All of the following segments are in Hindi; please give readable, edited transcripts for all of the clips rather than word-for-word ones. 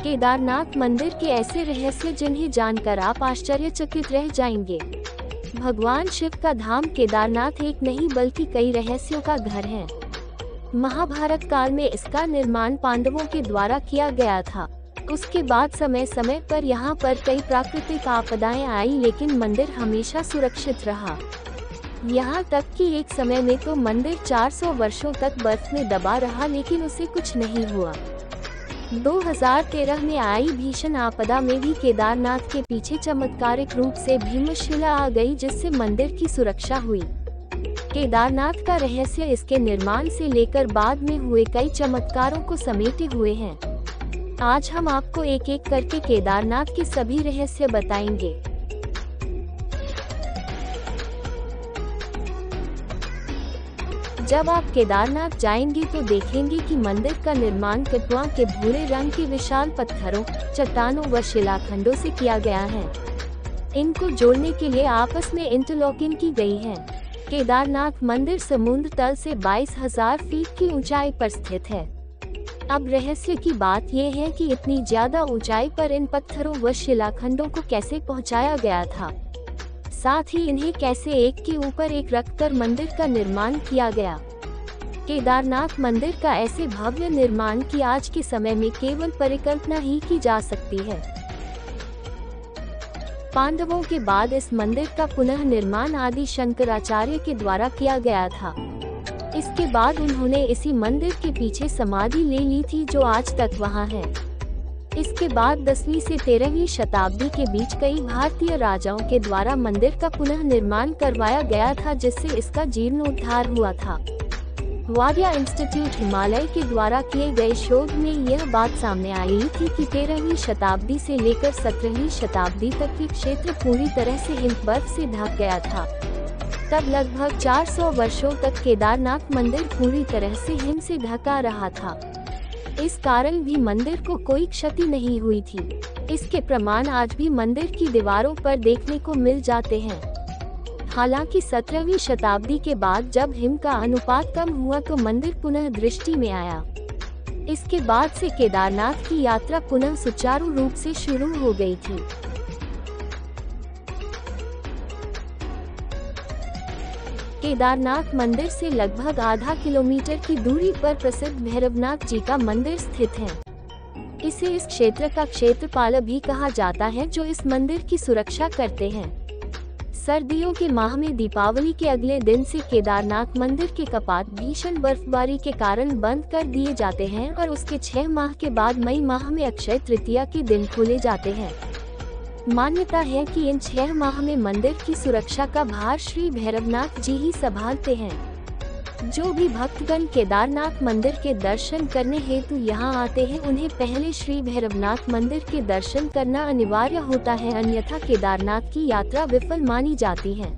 केदारनाथ मंदिर के ऐसे रहस्य जिन्हें जानकर आप आश्चर्यचकित रह जाएंगे। भगवान शिव का धाम केदारनाथ एक नहीं बल्कि कई रहस्यों का घर है। महाभारत काल में इसका निर्माण पांडवों के द्वारा किया गया था। उसके बाद समय समय पर यहाँ पर कई प्राकृतिक आपदाएं आई, लेकिन मंदिर हमेशा सुरक्षित रहा। यहाँ तक कि एक समय में तो मंदिर 400 वर्षों तक बर्फ में दबा रहा, लेकिन उसे कुछ नहीं हुआ। 2013 में आई भीषण आपदा में भी केदारनाथ के पीछे चमत्कारिक रूप से भीमशिला आ गई, जिससे मंदिर की सुरक्षा हुई। केदारनाथ का रहस्य इसके निर्माण से लेकर बाद में हुए कई चमत्कारों को समेटे हुए हैं। आज हम आपको एक एक करके केदारनाथ के सभी रहस्य बताएंगे। जब आप केदारनाथ जाएंगे तो देखेंगे कि मंदिर का निर्माण कटवा के भूरे रंग के विशाल पत्थरों, चट्टानों व शिलाखंडों से किया गया है। इनको जोड़ने के लिए आपस में इंटरलॉकिंग की गई है। केदारनाथ मंदिर समुद्र तल से 22,000 फीट की ऊंचाई पर स्थित है। अब रहस्य की बात यह है कि इतनी ज्यादा ऊंचाई पर इन पत्थरों व शिलाखंडों को कैसे पहुंचाया गया था, साथ ही इन्हें कैसे एक के ऊपर एक रखकर मंदिर का निर्माण किया गया। केदारनाथ मंदिर का ऐसे भव्य निर्माण की आज के समय में केवल परिकल्पना ही की जा सकती है। पांडवों के बाद इस मंदिर का पुनः निर्माण आदि शंकराचार्य के द्वारा किया गया था। इसके बाद उन्होंने इसी मंदिर के पीछे समाधि ले ली थी, जो आज तक वहां है। इसके बाद 10वीं से 13वीं शताब्दी के बीच कई भारतीय राजाओं के द्वारा मंदिर का पुनः निर्माण करवाया गया था, जिससे इसका जीर्णोद्धार हुआ था। वाडिया इंस्टीट्यूट हिमालय के द्वारा किए गए शोध में यह बात सामने आई थी कि 13वीं शताब्दी से लेकर 17वीं शताब्दी तक ये क्षेत्र पूरी तरह से हिम बर्फ से ढक गया था। तब लगभग 400 वर्षों तक केदारनाथ मंदिर पूरी तरह से हिम से ढका रहा था। इस कारण भी मंदिर को कोई क्षति नहीं हुई थी। इसके प्रमाण आज भी मंदिर की दीवारों पर देखने को मिल जाते हैं। हालांकि 17वीं शताब्दी के बाद जब हिम का अनुपात कम हुआ तो मंदिर पुनः दृष्टि में आया। इसके बाद से केदारनाथ की यात्रा पुनः सुचारू रूप से शुरू हो गई थी। केदारनाथ मंदिर से लगभग आधा किलोमीटर की दूरी पर प्रसिद्ध भैरवनाथ जी का मंदिर स्थित है। इसे इस क्षेत्र का क्षेत्रपाल भी कहा जाता है, जो इस मंदिर की सुरक्षा करते हैं। सर्दियों के माह में दीपावली के अगले दिन से केदारनाथ मंदिर के कपाट भीषण बर्फबारी के कारण बंद कर दिए जाते हैं और उसके 6 माह के बाद मई माह में अक्षय तृतीया के दिन खोले जाते हैं। मान्यता है कि इन 6 माह में मंदिर की सुरक्षा का भार श्री भैरवनाथ जी ही संभालते हैं। जो भी भक्तगण केदारनाथ मंदिर के दर्शन करने हेतु यहाँ आते हैं, उन्हें पहले श्री भैरवनाथ मंदिर के दर्शन करना अनिवार्य होता है, अन्यथा केदारनाथ की यात्रा विफल मानी जाती है।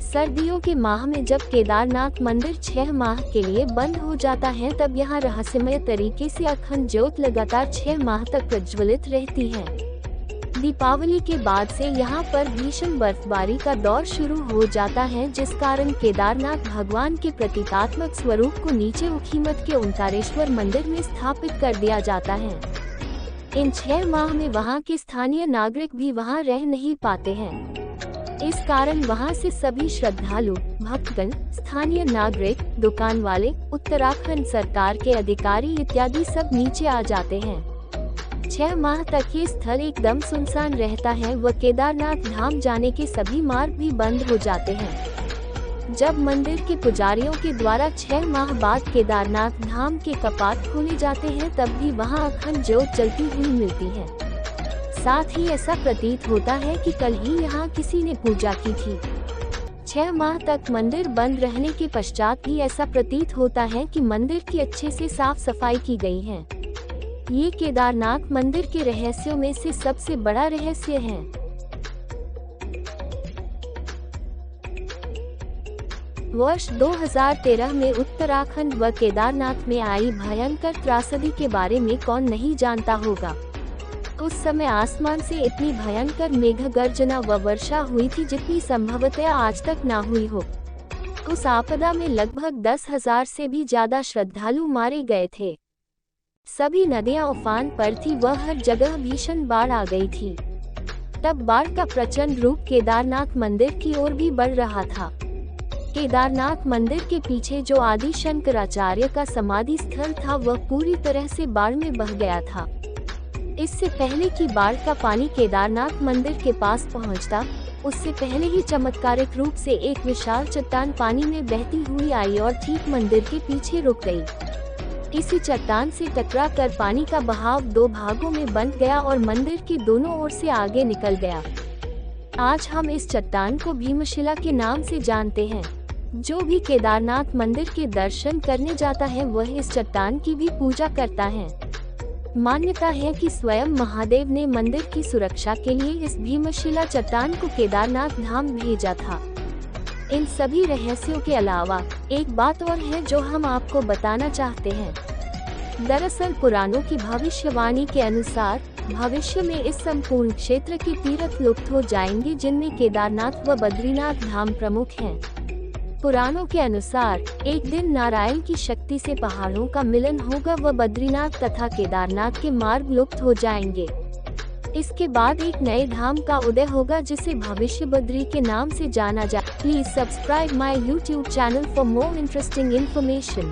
सर्दियों के माह में जब केदारनाथ मंदिर 6 माह के लिए बंद हो जाता है, तब यहाँ रहस्यमय तरीके से अखंड ज्योत लगातार 6 माह तक प्रज्वलित रहती है। दीपावली के बाद से यहाँ पर भीषण बर्फबारी का दौर शुरू हो जाता है, जिस कारण केदारनाथ भगवान के प्रतीकात्मक स्वरूप को नीचे उखीमठ के ओंकारेश्वर मंदिर में स्थापित कर दिया जाता है। इन 6 माह में वहाँ के स्थानीय नागरिक भी वहाँ रह नहीं पाते हैं। इस कारण वहाँ से सभी श्रद्धालु, भक्तगण, स्थानीय नागरिक, दुकान वाले, उत्तराखंड सरकार के अधिकारी इत्यादि सब नीचे आ जाते हैं। 6 माह तक ये स्थल एकदम सुनसान रहता है व केदारनाथ धाम जाने के सभी मार्ग भी बंद हो जाते हैं। जब मंदिर के पुजारियों के द्वारा 6 माह बाद केदारनाथ धाम के कपाट खोले जाते हैं, तब भी वहां अखंड ज्योत जलती हुई मिलती है। साथ ही ऐसा प्रतीत होता है कि कल ही यहाँ किसी ने पूजा की थी। 6 माह तक मंदिर बंद रहने के पश्चात भी ऐसा प्रतीत होता है कि मंदिर की अच्छे से साफ सफाई की गई है। ये केदारनाथ मंदिर के रहस्यों में से सबसे बड़ा रहस्य है। वर्ष 2013 में उत्तराखंड व केदारनाथ में आई भयंकर त्रासदी के बारे में कौन नहीं जानता होगा। उस समय आसमान से इतनी भयंकर मेघ गर्जना व वर्षा हुई थी जितनी संभवतः आज तक ना हुई हो। उस आपदा में लगभग 10,000 से भी ज्यादा श्रद्धालु मारे गए थे। सभी नदियां उफान पर थी, वह हर जगह भीषण बाढ़ आ गई थी। तब बाढ़ का प्रचंड रूप केदारनाथ मंदिर की ओर भी बढ़ रहा था। केदारनाथ मंदिर के पीछे जो आदि शंकराचार्य का समाधि स्थल था वह पूरी तरह से बाढ़ में बह गया था। इससे पहले कि बाढ़ का पानी केदारनाथ मंदिर के पास पहुंचता, उससे पहले ही चमत्कारिक रूप से एक विशाल चट्टान पानी में बहती हुई आई और ठीक मंदिर के पीछे रुक गई। इसी चट्टान से टकरा कर पानी का बहाव दो भागों में बंट गया और मंदिर के दोनों ओर से आगे निकल गया। आज हम इस चट्टान को भीमशिला के नाम से जानते हैं। जो भी केदारनाथ मंदिर के दर्शन करने जाता है वह इस चट्टान की भी पूजा करता है। मान्यता है कि स्वयं महादेव ने मंदिर की सुरक्षा के लिए इस भीमशिला चट्टान को केदारनाथ धाम भेजा था। इन सभी रहस्यों के अलावा एक बात और है जो हम आपको बताना चाहते हैं। दरअसल पुराणों की भविष्यवाणी के अनुसार भविष्य में इस संपूर्ण क्षेत्र के तीर्थ लुप्त हो जाएंगे, जिनमें केदारनाथ व बद्रीनाथ धाम प्रमुख हैं। पुराणों के अनुसार एक दिन नारायण की शक्ति से पहाड़ों का मिलन होगा व बद्रीनाथ तथा केदारनाथ के मार्ग लुप्त हो जाएंगे। इसके बाद एक नए धाम का उदय होगा जिसे भविष्य बद्री के नाम से जाना जाए। Please subscribe my YouTube channel for more interesting information.